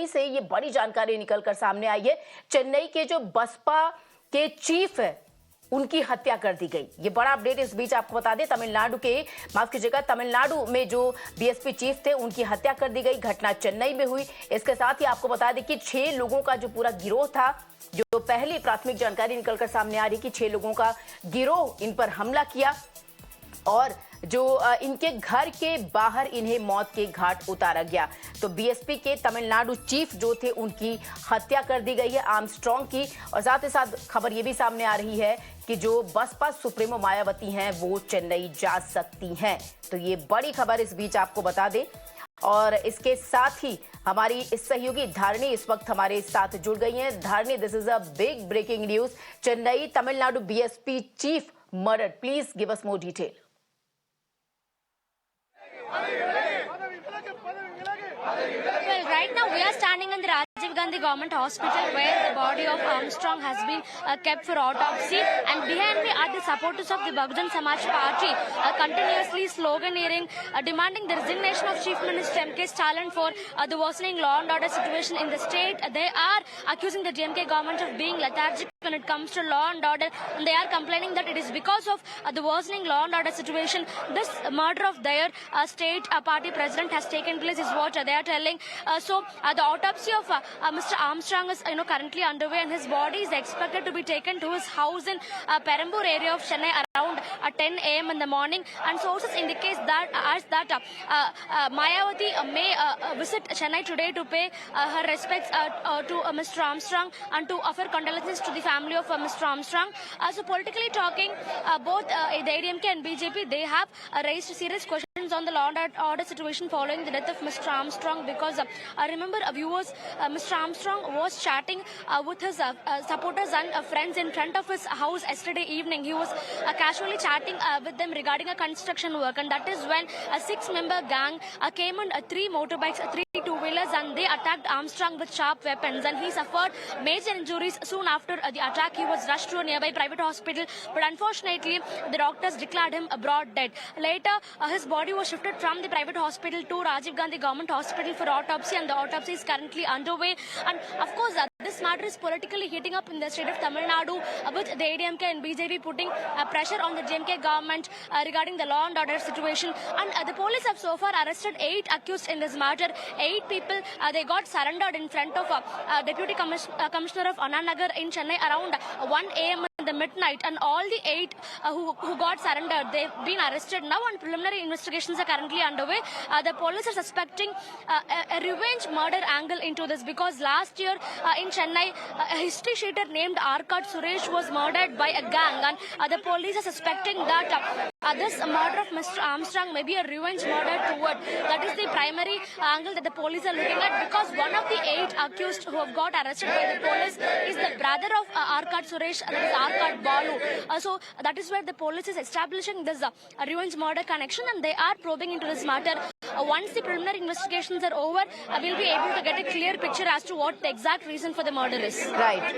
चेन्नई से ये बड़ी जानकारी निकलकर सामने आई है। चेन्नई के जो बसपा के चीफ है उनकी हत्या कर दी गई। ये बड़ा अपडेट इस बीच आपको बता दें, तमिलनाडु में जो बीएसपी चीफ थे उनकी हत्या कर दी गई। घटना चेन्नई में हुई। इसके साथ ही आपको बता दें कि 6 लोगों का जो पूरा गिरोह था, जो पहली प्राथमिक जानकारी निकलकर सामने आ रही कि 6 लोगों का गिरोह इन पर हमला किया और जो इनके घर के बाहर इन्हें मौत के घाट उतारा गया। तो बीएसपी के तमिलनाडु चीफ जो थे उनकी हत्या कर दी गई है, आर्मस्ट्रांग की। और साथ ही साथ खबर ये भी सामने आ रही है कि जो बसपा सुप्रीमो मायावती हैं वो चेन्नई जा सकती हैं। तो ये बड़ी खबर इस बीच आपको बता दें। और इसके साथ ही हमारी इस सहयोगी धारणी इस वक्त हमारे साथ जुड़ गई हैं। Dharani, this is a big breaking news. Chennai Tamil Nadu BSP chief murder, please give us more detail. Well, right now we are standing in the Rajiv Gandhi Government Hospital where the body of Armstrong has been kept for autopsy, and behind me are the supporters of the Bahujan Samaj Party continuously sloganeering, demanding the resignation of Chief Minister M.K. Stalin for the worsening law and order situation in the state. They are accusing the DMK government of being lethargic when it comes to law and order, and they are complaining that it is because of the worsening law and order situation this murder of their state party president has taken place, is what they are telling. The autopsy of Mr. Armstrong is currently underway, and his body is expected to be taken to his house in Perambur area of Chennai around 10 a.m. in the morning. And sources indicate that Mayawati may visit Chennai today to pay her respects to Mr. Armstrong and to offer condolences to the family of Mr. Armstrong. So politically talking, both the ADMK and BJP, they have raised serious questions on the law and order situation following the death of Mr. Armstrong, because remember, viewers, Mr. Armstrong was chatting with his supporters and friends in front of his house yesterday evening. He was casually chatting with them regarding a construction work, and that is when a 6-member gang came on 3 motorbikes, 3 two-wheelers, and they attacked Armstrong with sharp weapons, and he suffered major injuries. Soon after the attack, he was rushed to a nearby private hospital, but unfortunately the doctors declared him abroad dead. Later, his body was shifted from the private hospital to Rajiv Gandhi Government Hospital for autopsy, and the autopsy is currently underway. And of course, this matter is politically heating up in the state of Tamil Nadu, with the ADMK and BJP putting pressure on the DMK government regarding the law and order situation. And the police have so far arrested 8 accused in this matter. 8 people, they got surrendered in front of Deputy Commissioner of Anna Nagar in Chennai around 1 a.m. in the midnight, and all the 8 who got surrendered, they've been arrested now, and preliminary investigations are currently underway. The police are suspecting a revenge murder angle into this, because last year in Chennai, a history sheeter named Arcot Suresh was murdered by a gang, and the police are suspecting that this murder of Mr. Armstrong may be a revenge murder toward. That is the primary angle that the police are looking at, because one of the 8 accused who have got arrested by the police is the brother of Arcot Suresh, that is Arcot Balu. So that is where the police is establishing this revenge murder connection, and they are probing into this matter. Once the preliminary investigations are over, we'll be able to get a clear picture as to what the exact reason for the murder is. Right.